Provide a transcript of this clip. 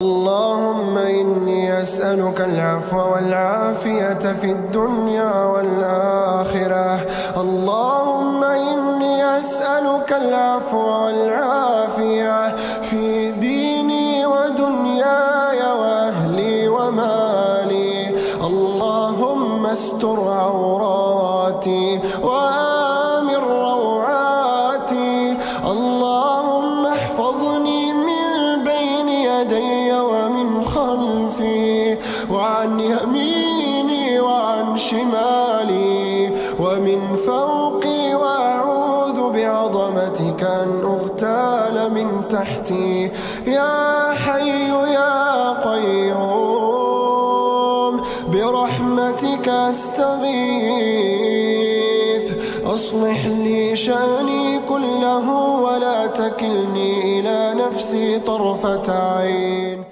اللهم إني أسألك العفو والعافية في الدنيا والآخرة. اللهم إني أسألك العفو والعافية في ديني ودنياي وأهلي ومالي. اللهم استر عوراتي وآمن روعاتي. اللهم احفظني من بين يدي ومن خلفي وعن يميني وعن شمالي ومن فوقي، وأعوذ بعظمتك أن أغتال من تحتي. يا حي يا قيوم برحمتك أستغيث. أصلح لي شأني كله ولا تكلني إلى نفسي طرفة عين.